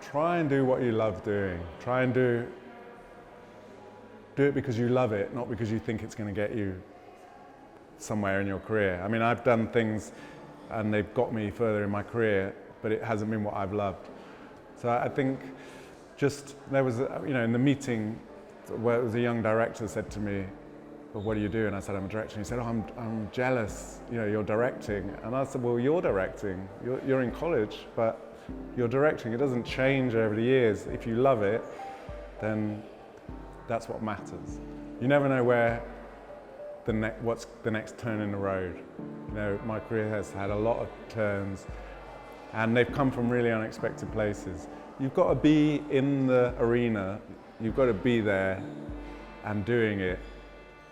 try and do what you love doing. Try and do it because you love it, not because you think it's going to get you somewhere in your career. I mean, I've done things and they've got me further in my career, but it hasn't been what I've loved. So I think there was, in the meeting where it was a young director said to me, "Well, what do you do?" And I said, "I'm a director." And he said, "Oh, I'm jealous, you're directing." And I said, "Well, you're directing. You're in college, but you're directing. It doesn't change over the years. If you love it, then that's what matters. You never know what's the next turn in the road. My career has had a lot of turns, and they've come from really unexpected places. You've got to be in the arena. You've got to be there and doing it.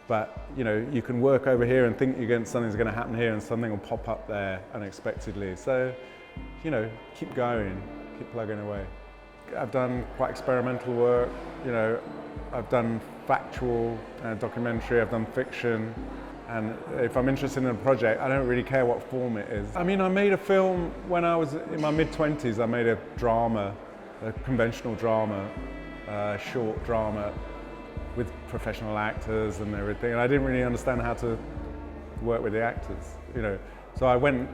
But you can work over here and think something's going to happen here, and something will pop up there unexpectedly. So, keep going, keep plugging away. I've done quite experimental work. I've done factual documentary. I've done fiction. And if I'm interested in a project, I don't really care what form it is. I mean, I made a film when I was in my mid-20s. I made a drama, a conventional drama, a short drama with professional actors and everything. And I didn't really understand how to work with the actors, So I went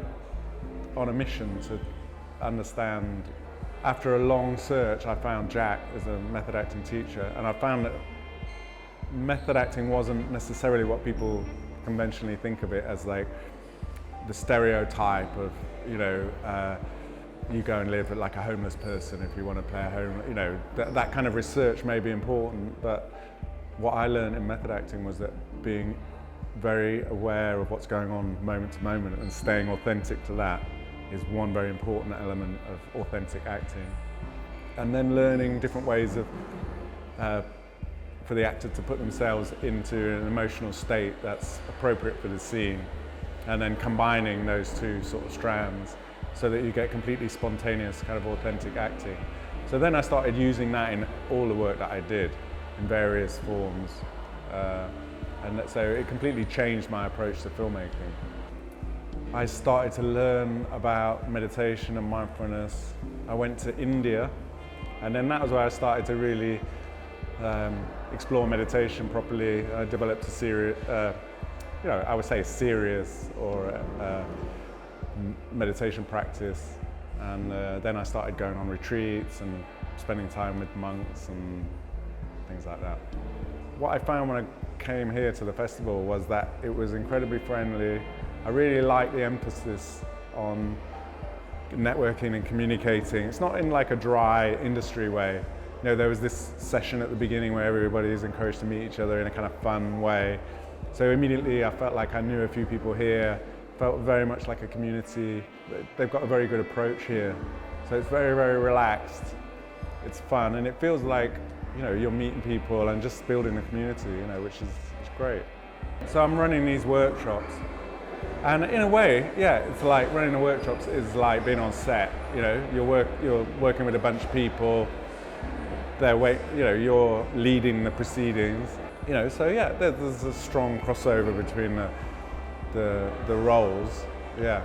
on a mission to understand. After a long search, I found Jack as a method acting teacher, and I found that method acting wasn't necessarily what people conventionally think of it as, like the stereotype of, you go and live like a homeless person if you want to play a home, that kind of research may be important, but what I learned in method acting was that being very aware of what's going on moment to moment and staying authentic to that is one very important element of authentic acting. And then learning different ways for the actor to put themselves into an emotional state that's appropriate for the scene, and then combining those two sort of strands so that you get completely spontaneous kind of authentic acting. So then I started using that in all the work that I did in various forms, and so it completely changed my approach to filmmaking. I started to learn about meditation and mindfulness. I went to India, and then that was where I started to really explore meditation properly. I developed a serious, I would say serious or meditation practice, and then I started going on retreats and spending time with monks and things like that. What I found when I came here to the festival was that it was incredibly friendly. I really like the emphasis on networking and communicating. It's not in like a dry industry way. There was this session at the beginning where everybody is encouraged to meet each other in a kind of fun way. So immediately I felt like I knew a few people here, felt very much like a community. They've got a very good approach here. So it's very, very relaxed. It's fun, and it feels like, you're meeting people and just building a community, which is great. So I'm running these workshops. And in a way, it's like running the workshops is like being on set. You're working with a bunch of people. You're leading the proceedings. So there's a strong crossover between the roles. Yeah.